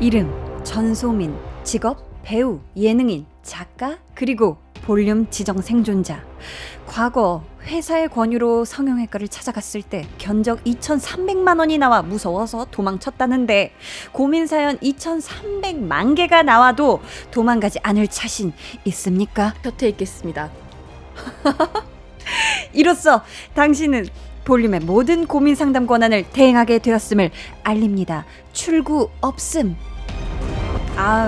이름 전소민, 직업 배우, 예능인, 작가, 그리고 볼륨 지정 생존자. 과거 회사의 권유로 성형외과를 찾아갔을 때 견적 2,300만 원이 나와 무서워서 도망쳤다는데 고민 사연 2,300만 개가 나와도 도망가지 않을 자신 있습니까? 곁에 있겠습니다. 이로써 당신은 볼륨의 모든 고민 상담 권한을 대행하게 되었음을 알립니다. 출구 없음.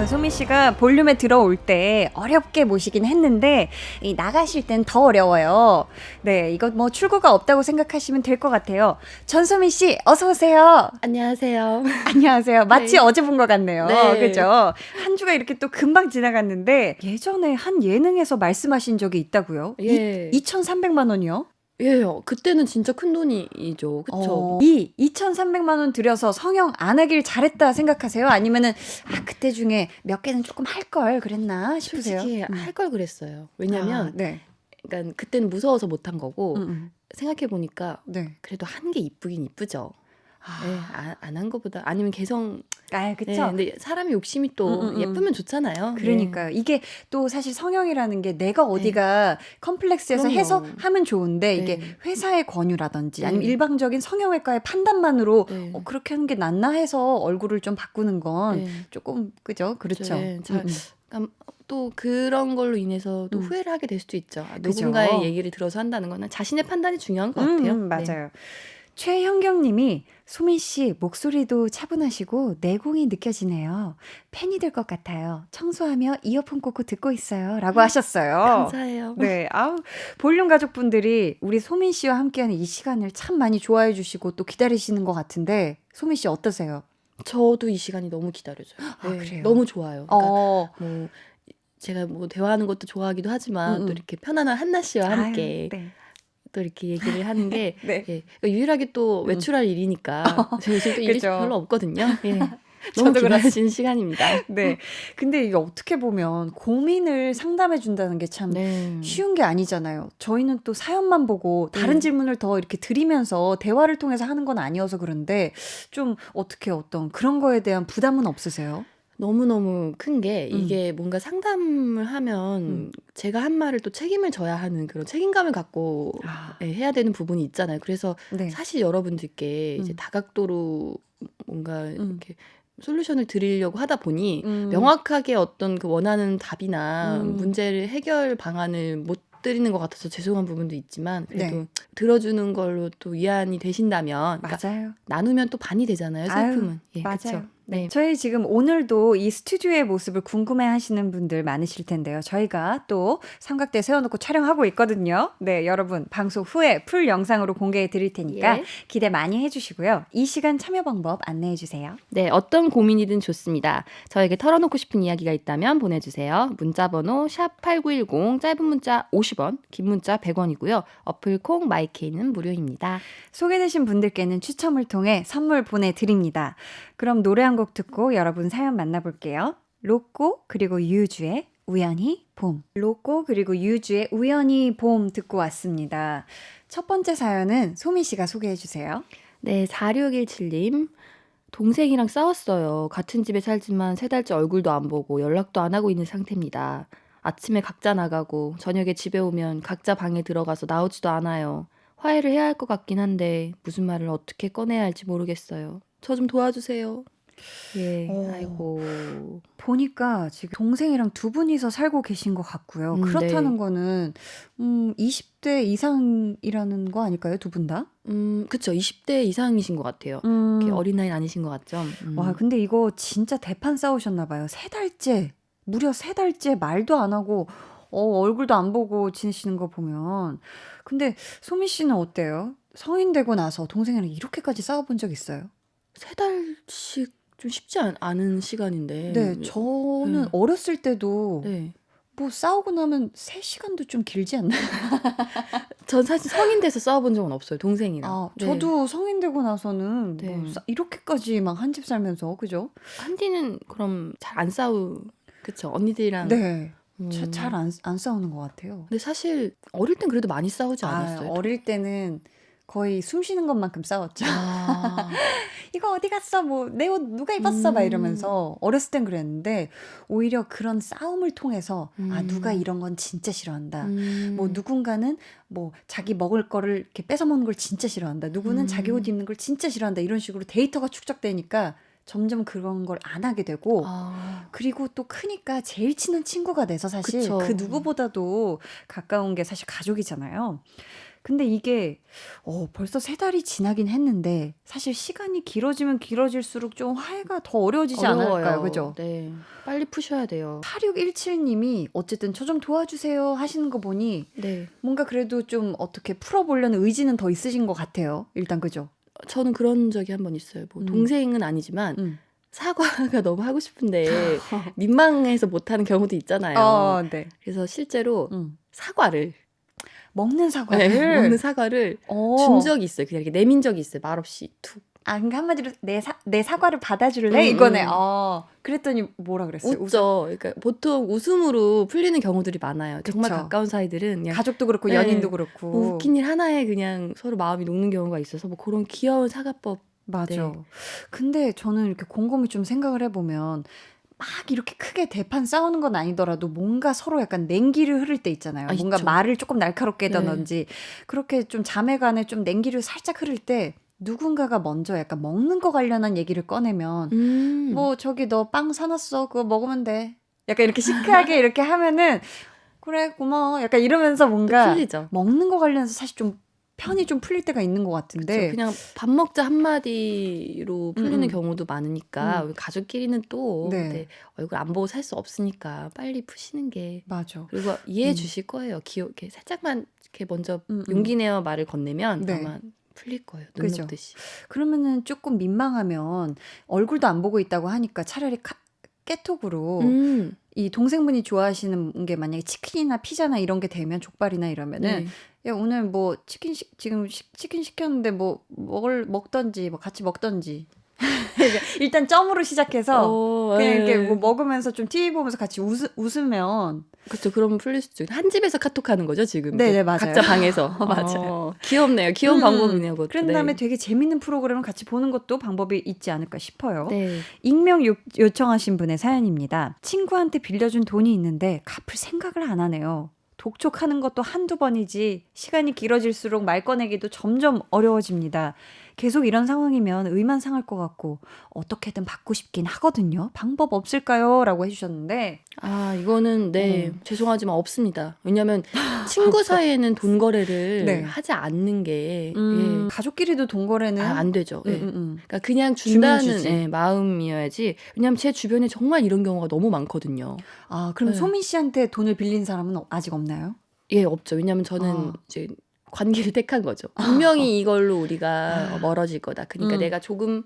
소미 씨가 볼륨에 들어올 때 어렵게 모시긴 했는데 나가실 땐 더 어려워요. 네, 이거 뭐 출구가 없다고 생각하시면 될 것 같아요. 전소민 씨, 어서 오세요. 안녕하세요. 안녕하세요. 마치 네. 어제 본 것 같네요. 네. 그죠? 한 주가 이렇게 또 금방 지나갔는데 예전에 한 예능에서 말씀하신 적이 있다고요? 예. 2,300만 원이요? 예, 그때는 진짜 큰 돈이죠. 그쵸? 이 2,300만 원 들여서 성형 안 하길 잘했다 생각하세요? 아니면은 그때 중에 몇 개는 조금 할 걸 그랬나 싶으세요? 솔직히 할 걸 그랬어요. 왜냐면 네. 그러니까 그때는 무서워서 못 한 거고 음. 생각해 보니까 네. 그래도 한 게 이쁘긴 이쁘죠. 예, 안 한 거보다 아니면 개성. 그쵸. 예, 근데 사람이 욕심이 또 예쁘면 좋잖아요. 그러니까요. 이게 또 사실 성형이라는 게 내가 어디가 컴플렉스에서 그럼요. 해서 하면 좋은데 이게 네. 회사의 권유라든지 아니면 네. 일방적인 성형외과의 판단만으로 네. 그렇게 하는 게 낫나 해서 얼굴을 좀 바꾸는 건 네. 조금 그죠? 그렇죠. 네, 그러니까 또 그런 걸로 인해서 또 후회를 하게 될 수도 있죠. 그죠. 누군가의 얘기를 들어서 한다는 거는 자신의 판단이 중요한 것 같아요. 네. 맞아요. 최형경님이 소민 씨 목소리도 차분하시고 내공이 느껴지네요. 팬이 될 것 같아요. 청소하며 이어폰 꽂고 듣고 있어요. 라고 하셨어요. 감사해요. 네, 볼륨 가족분들이 우리 소민 씨와 함께하는 이 시간을 참 많이 좋아해 주시고 또 기다리시는 것 같은데 소민 씨 어떠세요? 저도 이 시간이 너무 기다려져요. 네, 그래요? 너무 좋아요. 그러니까 뭐 제가 뭐 대화하는 것도 좋아하기도 하지만 또 이렇게 편안한 한나 씨와 함께 네. 또 이렇게 얘기를 하는 게 네. 예, 유일하게 또 외출할 일이니까 저 요즘 또 일이 그죠. 별로 없거든요. 예. 저도 너무 기다려지는 시간입니다. 네. 근데 이게 어떻게 보면 고민을 상담해 준다는 게 참 네. 쉬운 게 아니잖아요. 저희는 또 사연만 보고 다른 질문을 더 이렇게 드리면서 대화를 통해서 하는 건 아니어서 그런데 좀 어떻게 어떤 그런 거에 대한 부담은 없으세요? 너무너무 큰 게 이게 뭔가 상담을 하면 제가 한 말을 또 책임을 져야 하는 그런 책임감을 갖고 해야 되는 부분이 있잖아요. 그래서 네. 사실 여러분들께 이제 다각도로 뭔가 이렇게 솔루션을 드리려고 하다 보니 명확하게 어떤 그 원하는 답이나 문제를 해결 방안을 못 드리는 것 같아서 죄송한 부분도 있지만 그래도 들어주는 걸로 또 위안이 되신다면 맞아요. 나누면 또 반이 되잖아요. 슬픔은. 예, 맞아요. 그쵸? 네. 저희 지금 오늘도 이 스튜디오의 모습을 궁금해 하시는 분들 많으실 텐데요. 저희가 또 삼각대 세워놓고 촬영하고 있거든요. 네, 여러분 방송 후에 풀 영상으로 공개해 드릴 테니까 기대 많이 해주시고요. 이 시간 참여 방법 안내해 주세요. 네, 어떤 고민이든 좋습니다. 저에게 털어놓고 싶은 이야기가 있다면 보내주세요. 문자번호 샵8910, 짧은 문자 50원, 긴 문자 100원이고요. 어플 콩 마이케이는 무료입니다. 소개되신 분들께는 추첨을 통해 선물 보내드립니다. 그럼 노래 한 곡 듣고 여러분 사연 만나볼게요. 로꼬 그리고 유주의 우연히 봄. 로꼬 그리고 유주의 우연히 봄 듣고 왔습니다. 첫 번째 사연은 소미 씨가 소개해 주세요. 네, 4617님. 동생이랑 싸웠어요. 같은 집에 살지만 3달째 얼굴도 안 보고 연락도 안 하고 있는 상태입니다. 아침에 각자 나가고 저녁에 집에 오면 각자 방에 들어가서 나오지도 않아요. 화해를 해야 할 것 같긴 한데 무슨 말을 어떻게 꺼내야 할지 모르겠어요. 저 좀 도와주세요. 예, 아이고. 보니까 지금 동생이랑 두 분이서 살고 계신 것 같고요. 그렇다는 네. 거는 20대 이상이라는 거 아닐까요? 두 분 다? 그쵸. 20대 이상이신 것 같아요. 이렇게 어린 나이는 아니신 것 같죠? 와, 근데 이거 진짜 대판 싸우셨나 봐요. 3달째, 무려 3달째 말도 안 하고 얼굴도 안 보고 지내시는 거 보면. 근데 소미 씨는 어때요? 성인 되고 나서 동생이랑 이렇게까지 싸워본 적 있어요? 3달씩 좀 쉽지 않은 시간인데. 네, 저는 어렸을 때도 네. 뭐 싸우고 나면 3시간도 좀 길지 않나요? 전 사실 성인 돼서 싸워본 적은 없어요. 동생이랑. 네. 저도 성인 되고 나서는 네. 뭐 이렇게까지 막 한 집 살면서 그죠? 한디는 그럼 잘 안 그쵸? 언니들이랑. 네, 잘 안 싸우는 것 같아요. 근데 사실 어릴 땐 그래도 많이 싸우지 않았어요? 어릴 때는 거의 숨 쉬는 것만큼 싸웠죠. 아. 이거 어디 갔어? 뭐 내 옷 누가 입었어? 막 음. 이러면서 어렸을 땐 그랬는데 오히려 그런 싸움을 통해서 아 누가 이런 건 진짜 싫어한다. 뭐 누군가는 뭐 자기 먹을 거를 이렇게 뺏어 먹는 걸 진짜 싫어한다. 누구는 자기 옷 입는 걸 진짜 싫어한다. 이런 식으로 데이터가 축적되니까 점점 그런 걸 안 하게 되고 아. 그리고 또 크니까 제일 친한 친구가 돼서 사실 그쵸. 그 누구보다도 가까운 게 사실 가족이잖아요. 근데 이게 벌써 3달이 지나긴 했는데 사실 시간이 길어지면 길어질수록 좀 화해가 더 어려워지지 않을까요? 어려워요. 그죠? 네. 빨리 푸셔야 돼요. 4617님이 어쨌든 저 좀 도와주세요 하시는 거 보니 네. 뭔가 그래도 좀 어떻게 풀어보려는 의지는 더 있으신 것 같아요. 일단 그죠? 저는 그런 적이 한 번 있어요. 뭐 동생은 아니지만 사과가 너무 하고 싶은데 민망해서 못하는 경우도 있잖아요. 네. 그래서 실제로 음. 사과를 먹는 네, 사과를 먹는 사과를 준 적이 있어요. 그냥 이렇게 내민 적이 있어요. 말없이 툭. 그러니까 한마디로 내 사과를 받아줄래? 이거네. 그랬더니 뭐라 그랬어요? 웃죠. 그러니까 보통 웃음으로 풀리는 경우들이 많아요. 정말 그쵸. 가까운 사이들은 그냥 가족도 그렇고 네. 연인도 그렇고. 뭐 웃긴 일 하나에 그냥 서로 마음이 녹는 경우가 있어서 뭐 그런 귀여운 사과법. 맞아. 네. 근데 저는 이렇게 곰곰이 좀 생각을 해보면 막 이렇게 크게 대판 싸우는 건 아니더라도 뭔가 서로 약간 냉기를 흐를 때 있잖아요. 뭔가 있죠. 말을 조금 날카롭게 하던지 그렇게 좀 자매 간에 좀 냉기를 살짝 흐를 때 누군가가 먼저 약간 먹는 거 관련한 얘기를 꺼내면 뭐 저기 너 빵 사놨어. 그거 먹으면 돼. 약간 이렇게 시크하게 이렇게 하면은 그래 고마워. 약간 이러면서 뭔가 풀리죠. 먹는 거 관련해서 사실 좀 편이 좀 풀릴 때가 있는 것 같은데 그쵸. 그냥 밥 먹자 한마디로 풀리는 경우도 많으니까 가족끼리는 또 네. 네, 얼굴 안 보고 살 수 없으니까 빨리 푸시는 게 맞아. 그리고 이해해 주실 거예요. 이렇게 살짝만 이렇게 먼저 음. 용기 내어 말을 건네면 네. 아마 풀릴 거예요. 눈 그죠. 녹듯이. 그러면은 조금 민망하면 얼굴도 안 보고 있다고 하니까 차라리 깨톡으로 이 동생분이 좋아하시는 게 만약에 치킨이나 피자나 이런 게 되면 족발이나 이러면은 네. 야 오늘 뭐 치킨 지금 치킨 시켰는데 뭐 먹던지 뭐 같이 먹던지 일단 점으로 시작해서 그냥 이렇게 뭐 먹으면서 좀 TV 보면서 같이 웃으면 그렇죠. 그러면 풀릴 수 있죠. 한 집에서 카톡하는 거죠 지금. 네네 맞아요. 각자 방에서. 맞아요. 귀엽네요. 귀여운 방법이네요. 그것도. 그런 다음에 되게 재밌는 프로그램을 같이 보는 것도 방법이 있지 않을까 싶어요. 네. 익명 요청하신 분의 사연입니다. 친구한테 빌려준 돈이 있는데 갚을 생각을 안 하네요. 독촉하는 것도 한두 번이지 시간이 길어질수록 말 꺼내기도 점점 어려워집니다. 계속 이런 상황이면 의만 상할 것 같고 어떻게든 받고 싶긴 하거든요. 방법 없을까요? 라고 해주셨는데 이거는 네 죄송하지만 없습니다. 왜냐하면 친구 사이에는 돈 거래를 네. 하지 않는 게 가족끼리도 돈 거래는 안 되죠. 예. 음. 그러니까 그냥 주면 준다는 주지. 마음이어야지. 왜냐하면 제 주변에 정말 이런 경우가 너무 많거든요. 그럼 네. 소민 씨한테 돈을 빌린 사람은 아직 없나요? 예, 없죠. 왜냐하면 저는 이제 관계를 택한 거죠. 분명히 이걸로 우리가 멀어질 거다. 그러니까 내가 조금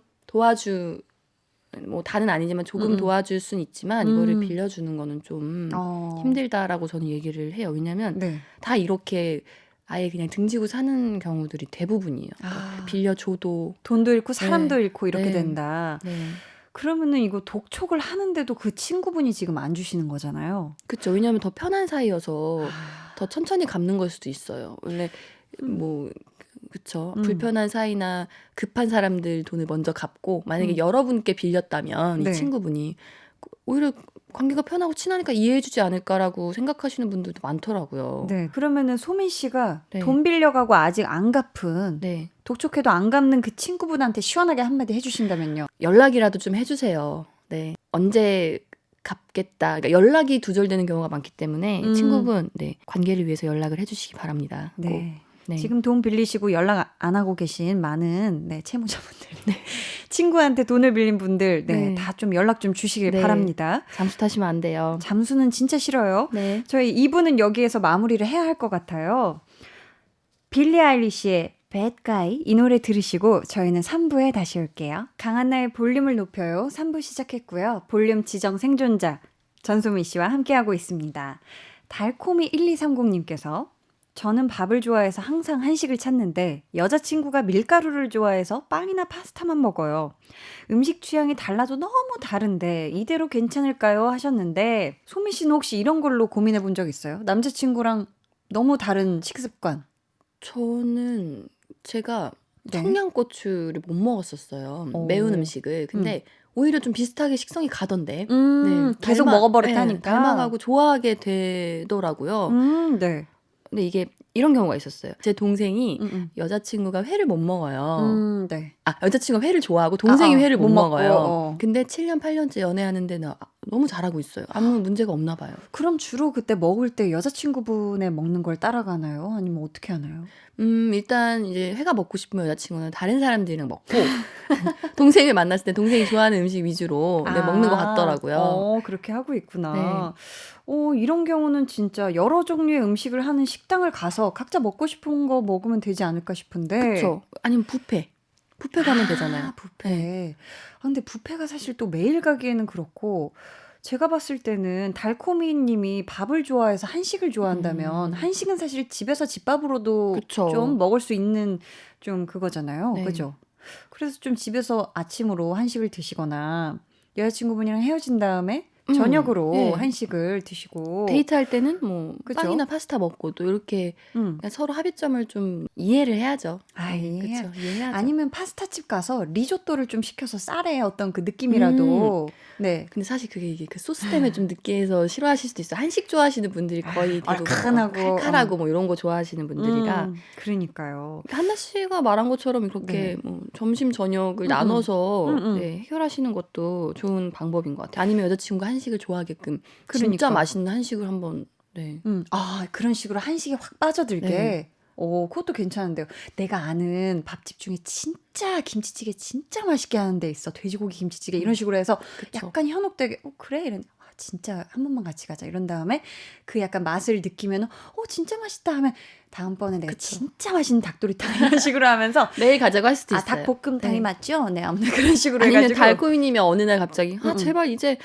뭐 다는 아니지만 조금 도와줄 순 있지만 이거를 빌려주는 거는 좀 힘들다라고 저는 얘기를 해요. 왜냐하면 네. 다 이렇게 아예 그냥 등지고 사는 경우들이 대부분이에요. 그러니까 빌려줘도 돈도 잃고 사람도 잃고 이렇게 네. 된다. 네. 그러면은 이거 독촉을 하는데도 그 친구분이 지금 안 주시는 거잖아요. 그렇죠. 왜냐하면 더 편한 사이여서 더 천천히 갚는 걸 수도 있어요. 원래 뭐 그쵸. 불편한 사이나 급한 사람들 돈을 먼저 갚고 만약에 여러분께 빌렸다면 네. 이 친구분이 오히려 관계가 편하고 친하니까 이해해주지 않을까라고 생각하시는 분들도 많더라고요. 네. 그러면은 소민 씨가 네. 돈 빌려가고 아직 안 갚은 네. 독촉해도 안 갚는 그 친구분한테 시원하게 한마디 해주신다면요. 연락이라도 좀 해주세요. 네. 언제 갚겠다. 그러니까 연락이 두절되는 경우가 많기 때문에 친구분 관계를 위해서 연락을 해주시기 바랍니다. 꼭. 네. 네. 지금 돈 빌리시고 연락 안 하고 계신 많은 채무자분들, 친구한테 돈을 빌린 분들, 네. 다 좀 연락 좀 주시길 네. 바랍니다. 잠수 타시면 안 돼요. 잠수는 진짜 싫어요. 네. 저희 2부는 여기에서 마무리를 해야 할 것 같아요. 빌리 아일리시의 Bad Guy 이 노래 들으시고 저희는 3부에 다시 올게요. 강한나의 볼륨을 높여요. 3부 시작했고요. 볼륨 지정 생존자 전소민 씨와 함께하고 있습니다. 달콤이 1230님께서 저는 밥을 좋아해서 항상 한식을 찾는데 여자친구가 밀가루를 좋아해서 빵이나 파스타만 먹어요. 음식 취향이 달라도 너무 다른데 이대로 괜찮을까요? 하셨는데 소민 씨는 혹시 이런 걸로 고민해 본 적 있어요? 남자친구랑 너무 다른 식습관. 저는 제가 네. 청양고추를 못 먹었었어요. 오. 매운 음식을. 근데 오히려 좀 비슷하게 식성이 가던데. 계속 닮아- 먹어버릇하니까. 닮아가고 좋아하게 되더라고요. 네. 근데 이게 이런 경우가 있었어요. 제 동생이 음. 여자친구가 회를 못 먹어요. 네. 여자친구가 회를 좋아하고 동생이 회를 못 먹고, 먹어요. 근데 7년, 8년째 연애하는데 나 너무 잘하고 있어요. 아무 문제가 없나 봐요. 그럼 주로 그때 먹을 때 여자친구분의 먹는 걸 따라가나요? 아니면 어떻게 하나요? 일단 이제 회가 먹고 싶으면 여자친구는 다른 사람들이랑 먹고 동생을 만났을 때 동생이 좋아하는 음식 위주로 먹는 것 같더라고요. 그렇게 하고 있구나. 이런 경우는 진짜 여러 종류의 음식을 하는 식당을 가서 각자 먹고 싶은 거 먹으면 되지 않을까 싶은데. 그렇죠. 아니면 뷔페 가면 되잖아요. 뷔페. 근데 뷔페가 사실 또 매일 가기에는 그렇고, 제가 봤을 때는 달코미 님이 밥을 좋아해서 한식을 좋아한다면 한식은 사실 집에서 집밥으로도 그쵸. 좀 먹을 수 있는 좀 그거잖아요. 네. 그죠? 그래서 좀 집에서 아침으로 한식을 드시거나 여자친구분이랑 헤어진 다음에 저녁으로 예. 한식을 드시고. 데이트할 때는 뭐 그죠? 빵이나 파스타 먹고 또 이렇게 그러니까 서로 합의점을 좀 이해를 해야죠. 이해해야죠. 그렇죠. 이해해야죠. 아니면 파스타집 가서 리조또를 좀 시켜서 쌀에 어떤 그 느낌이라도. 네. 근데 사실 그게 이게 그 소스 때문에 좀 느끼해서 싫어하실 수도 있어요. 한식 좋아하시는 분들이 거의 대부분 얼큰하고, 칼칼하고 뭐 이런 거 좋아하시는 분들이라. 그러니까요. 한나 씨가 말한 것처럼 그렇게 뭐 점심 저녁을 나눠서 해결하시는 것도 좋은 방법인 것 같아요. 아니면 여자친구가 한식을 좋아하게끔 진짜 그러니까. 맛있는 한식을 한번 그런 식으로 한식에 확 빠져들게. 네. 그것도 괜찮은데요. 내가 아는 밥집 중에 진짜 김치찌개 진짜 맛있게 하는 데 있어. 돼지고기 김치찌개 이런 식으로 해서 그쵸. 약간 현혹되게 그래? 이런 진짜 한 번만 같이 가자. 이런 다음에 그 약간 맛을 느끼면 진짜 맛있다 하면 다음번에 내가 그쵸. 진짜 맛있는 닭도리탕 이런 식으로 하면서 내일 가자고 할 수도 있어요. 닭볶음탕이 네. 맞죠? 네, 아무튼 그런 식으로 아니면 해가지고. 달코미님이 어느 날 갑자기 제발 이제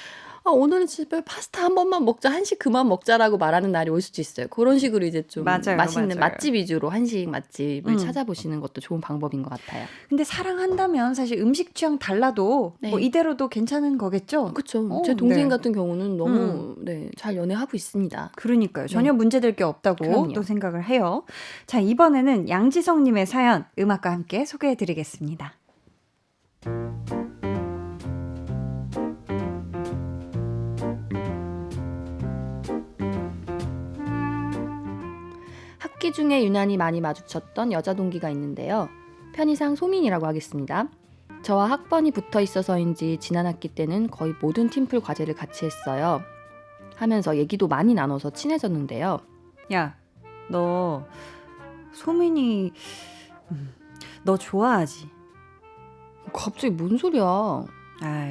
오늘은 집에 파스타 한 번만 먹자, 한식 그만 먹자라고 말하는 날이 올 수도 있어요. 그런 식으로 이제 좀 맞아요, 맛있는 맞아요. 맛집 위주로 한식 맛집을 찾아보시는 것도 좋은 방법인 것 같아요. 근데 사랑한다면 사실 음식 취향 달라도 네. 뭐 이대로도 괜찮은 거겠죠? 그렇죠. 제 동생 네. 같은 경우는 너무 잘 연애하고 있습니다. 그러니까요. 전혀 문제될 게 없다고 그럼요. 또 생각을 해요. 자, 이번에는 양지성님의 사연 음악과 함께 소개해드리겠습니다. 학기 중에 유난히 많이 마주쳤던 여자 동기가 있는데요. 편의상 소민이라고 하겠습니다. 저와 학번이 붙어 있어서인지 지난 학기 때는 거의 모든 팀플 과제를 같이 했어요. 하면서 얘기도 많이 나눠서 친해졌는데요. 야, 너 소민이 너 좋아하지? 갑자기 뭔 소리야?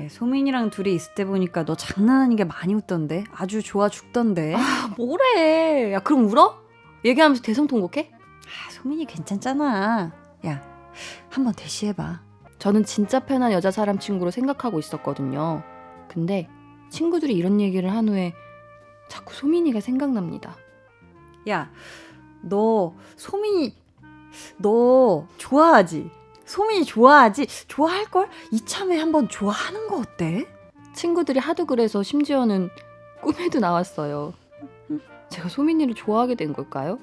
소민이랑 둘이 있을 때 보니까 너 장난하는 게 많이 웃던데? 아주 좋아 죽던데? 뭐래? 야, 그럼 울어? 얘기하면서 대성통곡해? 소민이 괜찮잖아. 야, 한번 대시해봐. 저는 진짜 편한 여자 사람 친구로 생각하고 있었거든요. 근데 친구들이 이런 얘기를 한 후에 자꾸 소민이가 생각납니다. 야, 너 소민이 너 좋아하지? 소민이 좋아하지? 좋아할걸? 이참에 한번 좋아하는 거 어때? 친구들이 하도 그래서 심지어는 꿈에도 나왔어요. 제가 소민이를 좋아하게 된 걸까요?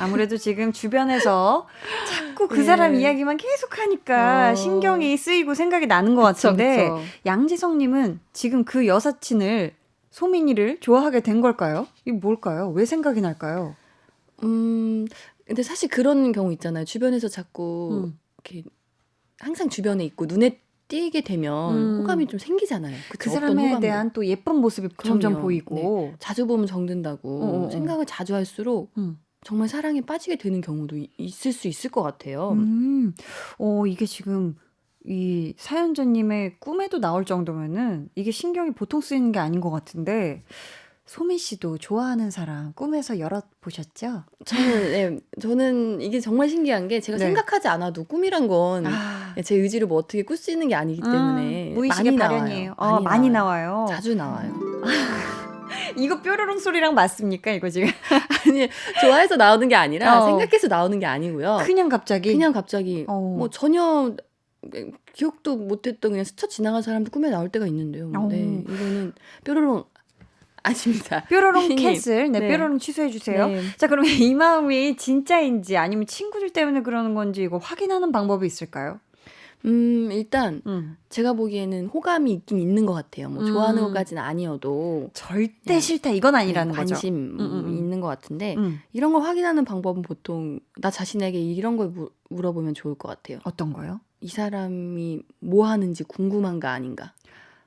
아무래도 지금 주변에서 자꾸 그 예. 사람 이야기만 계속하니까 신경이 쓰이고 생각이 나는 것 같은데 그쵸. 양지성님은 지금 그 여사친을 소민이를 좋아하게 된 걸까요? 이게 뭘까요? 왜 생각이 날까요? 근데 사실 그런 경우 있잖아요. 주변에서 자꾸 이렇게 항상 주변에 있고 눈에 띄게 되면 호감이 좀 생기잖아요. 그 그쵸? 어떤 사람에 호감도. 대한 또 예쁜 모습이 점점 그럼요. 보이고 자주 보면 정든다고 어. 생각을 자주 할수록 정말 사랑에 빠지게 되는 경우도 있을 수 있을 것 같아요. 이게 지금 이 사연자님의 꿈에도 나올 정도면은 이게 신경이 보통 쓰이는 게 아닌 것 같은데 소민 씨도 좋아하는 사람 꿈에서 열어보셨죠? 저는 이게 정말 신기한 게 제가 네. 생각하지 않아도 꿈이란 건 제 의지로 뭐 어떻게 꿀 수 있는 게 아니기 때문에 무의식의 많이 발현이에요. 나와요. 많이 나와요. 자주 나와요. 이거 뾰로롱 소리랑 맞습니까? 이거 지금 아니, 좋아해서 나오는 게 아니라 어. 생각해서 나오는 게 아니고요. 그냥 갑자기 그냥 갑자기 뭐 전혀 기억도 못했던 그냥 스쳐 지나간 사람도 꿈에 나올 때가 있는데요. 네, 이거는 뾰로롱 아닙니다. 뾰로롱 피디님. 캔슬. 네, 네. 뾰로롱 취소해 주세요. 네. 자, 그러면 이 마음이 진짜인지 아니면 친구들 때문에 그러는 건지 이거 확인하는 방법이 있을까요? 일단 제가 보기에는 호감이 있긴 있는 것 같아요. 뭐 좋아하는 것까지는 아니어도 절대 그냥, 싫다 이건 아니라는 거죠. 관심 있는 것 같은데 음. 이런 걸 확인하는 방법은 보통 나 자신에게 이런 걸 물어보면 좋을 것 같아요. 어떤 거요? 이 사람이 뭐 하는지 궁금한가 아닌가.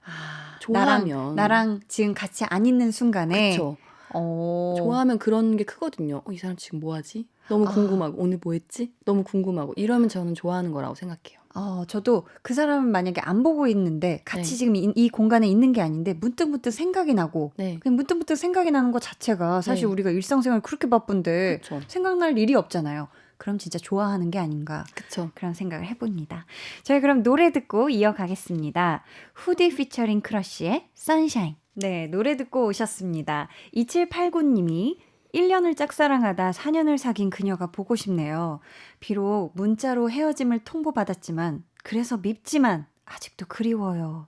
아, 좋아하면 나랑 지금 같이 안 있는 순간에 그쵸. 어, 좋아하면 그런 게 크거든요. 이 사람 지금 뭐 하지? 너무 궁금하고 오늘 뭐 했지? 너무 궁금하고 이러면 저는 좋아하는 거라고 생각해요. 저도 그 사람을 만약에 안 보고 있는데 같이 네. 지금 이 공간에 있는 게 아닌데 문득문득 생각이 나고 네. 그냥 문득문득 생각이 나는 것 자체가 사실 네. 우리가 일상생활 그렇게 바쁜데 그쵸. 생각날 일이 없잖아요. 그럼 진짜 좋아하는 게 아닌가 그쵸. 그런 생각을 해봅니다. 저희 그럼 노래 듣고 이어가겠습니다. 후디 피처링 크러쉬의 선샤인. 네, 노래 듣고 오셨습니다. 2789님이 1년을 짝사랑하다 4년을 사귄 그녀가 보고 싶네요. 비록 문자로 헤어짐을 통보받았지만 그래서 밉지만 아직도 그리워요.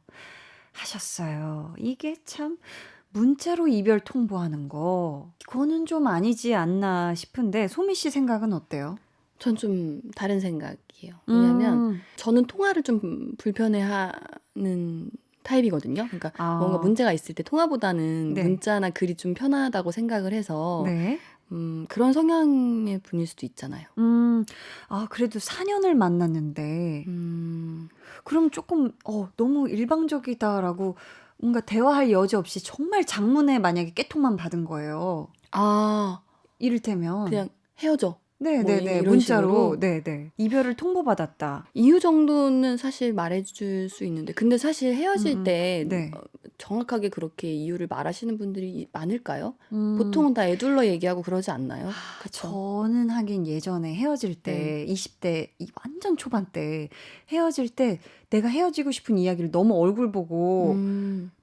하셨어요. 이게 참 문자로 이별 통보하는 거 이거는 좀 아니지 않나 싶은데 소미 씨 생각은 어때요? 전 좀 다른 생각이에요. 왜냐면 저는 통화를 좀 불편해하는 타입이거든요. 그러니까 뭔가 문제가 있을 때 통화보다는 네. 문자나 글이 좀 편하다고 생각을 해서 네. 그런 성향의 분일 수도 있잖아요. 그래도 4년을 만났는데 그럼 조금 너무 일방적이다라고 뭔가 대화할 여지 없이 정말 장문에 만약에 깨통만 받은 거예요. 아, 이를테면 그냥 헤어져. 네네네 이런 문자로 식으로? 네네 이별을 통보받았다. 이유 정도는 사실 말해줄 수 있는데 근데 사실 헤어질 때 네. 정확하게 그렇게 이유를 말하시는 분들이 많을까요? 음, 보통은 다 애둘러 얘기하고 그러지 않나요? 그쵸? 저는 하긴 예전에 헤어질 때 20대 완전 초반 때 헤어질 때 내가 헤어지고 싶은 이야기를 너무 얼굴 보고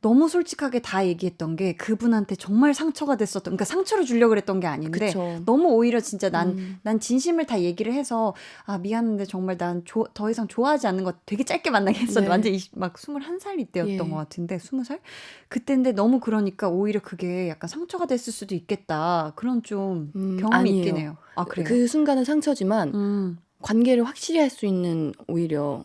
너무 솔직하게 다 얘기했던 게 그분한테 정말 상처가 됐었던 그러니까 상처를 주려고 그랬던 게 아닌데 그쵸. 너무 오히려 진짜 난 진심을 다 얘기를 해서 미안한데 정말 난 더 이상 좋아하지 않는 것 되게 짧게 만나게 했었는데 네. 완전 막 21살 이때였던 예. 것 같은데 20살? 그때인데 너무 그러니까 오히려 그게 약간 상처가 됐을 수도 있겠다 그런 좀 경험이 있긴 해요. 아 그래요? 그 순간은 상처지만 관계를 확실히 할 수 있는 오히려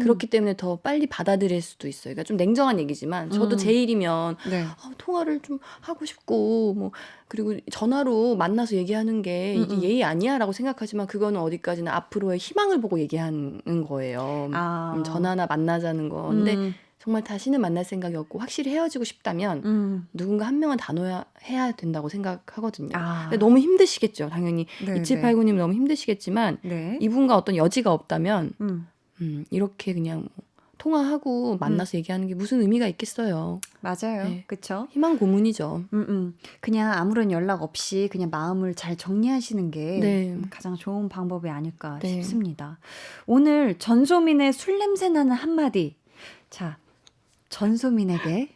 그렇기 때문에 더 빨리 받아들일 수도 있어요. 그러니까 좀 냉정한 얘기지만 저도 제 일이면 네. 통화를 좀 하고 싶고 뭐 그리고 전화로 만나서 얘기하는 게 이게 예의 아니야라고 생각하지만 그거는 어디까지나 앞으로의 희망을 보고 얘기하는 거예요. 전화나 만나자는 건데 정말 다시는 만날 생각이 없고 확실히 헤어지고 싶다면 누군가 한 명은 단호해야 된다고 생각하거든요. 근데 너무 힘드시겠죠. 당연히 네, 2789님 너무 힘드시겠지만 네. 이분과 어떤 여지가 없다면 이렇게 그냥 통화하고 만나서 얘기하는 게 무슨 의미가 있겠어요. 맞아요. 네. 그쵸? 희망 고문이죠. 그냥 아무런 연락 없이 그냥 마음을 잘 정리하시는 게 네. 가장 좋은 방법이 아닐까 네. 싶습니다. 오늘 전소민의 술 냄새 나는 한마디. 자, 전소민에게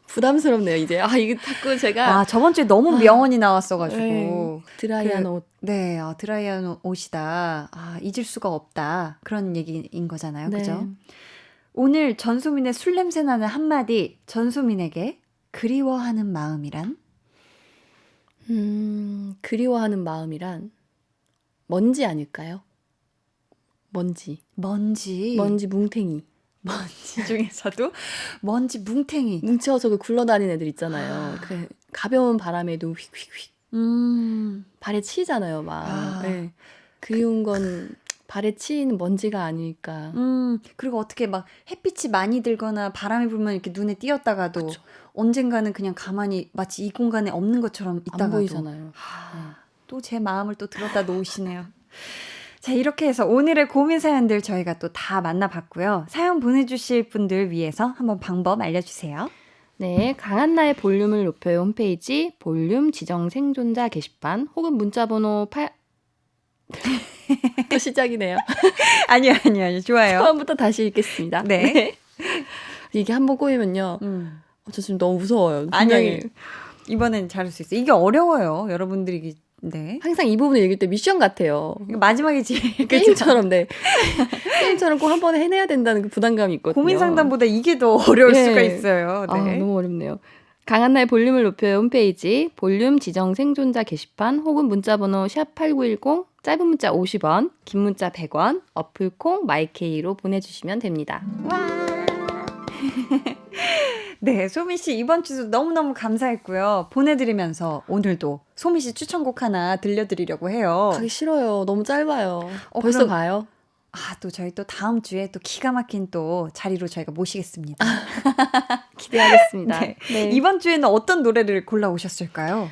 부담스럽네요, 이제. 이게 자꾸 제가 저번 주에 너무 명언이 나왔어가지고 네. 드라이한 옷. 네, 드라이한 옷이다. 잊을 수가 없다. 그런 얘기인 거잖아요. 네. 그죠? 오늘 전소민의 술 냄새 나는 한마디. 전소민에게 그리워하는 마음이란? 그리워하는 마음이란 먼지 아닐까요? 먼지 뭉탱이. 먼지 중에서도 먼지 뭉탱이. 뭉쳐서 그 굴러다니는 애들 있잖아요. 그 가벼운 바람에도 휙휙휙 발에 치이잖아요, 막. 네. 그리운 건 발에 치이는 먼지가 아닐까. 그리고 어떻게 막 햇빛이 많이 들거나 바람이 불면 이렇게 눈에 띄었다가도 그쵸. 언젠가는 그냥 가만히 마치 이 공간에 없는 것처럼 있다가도 안 보이잖아요. 또 제 마음을 또 들었다 놓으시네요. 자, 이렇게 해서 오늘의 고민 사연들 저희가 또 다 만나봤고요. 사연 보내주실 분들 위해서 한번 방법 알려주세요. 네, 강한나의 볼륨을 높여요 홈페이지 볼륨 지정 생존자 게시판 혹은 문자번호 또 시작이네요. 아니요. 좋아요. 처음부터 다시 읽겠습니다. 네. 이게 한번 꼬이면요. 저 지금 너무 무서워요. 아니요. 이번엔 잘할 수 있어요. 이게 어려워요. 여러분들이. 네. 항상 이 부분을 읽을 때 미션 같아요. 마지막에 게임처럼, 네. 게임처럼 꼭 한 번에 해내야 된다는 그 부담감이 있거든요. 고민 상담보다 이게 더 어려울 수가 있어요. 네. 너무 어렵네요. 강한나의 볼륨을 높여요 홈페이지 볼륨 지정 생존자 게시판 혹은 문자번호 샵8910 짧은 문자 50원, 긴 문자 100원, 어플콩 마이케이로 보내주시면 됩니다. 네, 소미 씨 이번 주도 너무너무 감사했고요. 보내드리면서 오늘도 소미 씨 추천곡 하나 들려드리려고 해요. 가기 싫어요. 너무 짧아요. 벌써 그럼- 가요? 또 저희 또 다음 주에 또 기가 막힌 또 자리로 저희가 모시겠습니다. 기대하겠습니다. 네. 네. 이번 주에는 어떤 노래를 골라오셨을까요?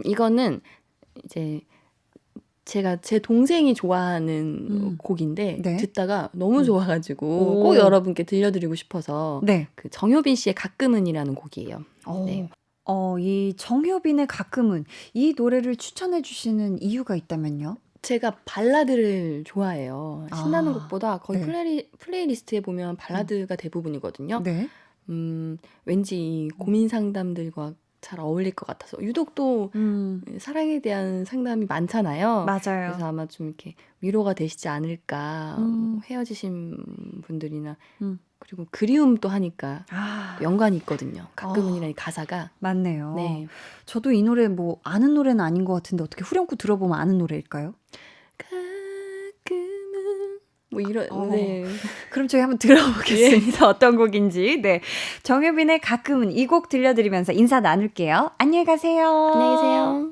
이거는 이제 제가 제 동생이 좋아하는 곡인데 네. 듣다가 너무 좋아가지고 오. 꼭 여러분께 들려드리고 싶어서 네. 그 정효빈 씨의 가끔은이라는 곡이에요. 네. 이 정효빈의 가끔은 이 노래를 추천해 주시는 이유가 있다면요? 제가 발라드를 좋아해요. 신나는 아, 곡보다 거의 네. 플레이리스트에 보면 발라드가 대부분이거든요. 네. 왠지 이 고민 상담들과 잘 어울릴 것 같아서 유독 또 사랑에 대한 상담이 많잖아요. 맞아요. 그래서 아마 좀 이렇게 위로가 되시지 않을까. 헤어지신 분들이나 그리고 그리움도 하니까 연관이 있거든요. 가끔은이라는 가사가. 맞네요. 네. 저도 이 노래 뭐 아는 노래는 아닌 것 같은데 어떻게 후렴구 들어보면 아는 노래일까요? 가끔은 뭐 이런 네. 그럼 저희 한번 들어보겠습니다. 어떤 곡인지. 네. 정효빈의 가끔은 이 곡 들려드리면서 인사 나눌게요. 안녕히 가세요. 안녕히 계세요.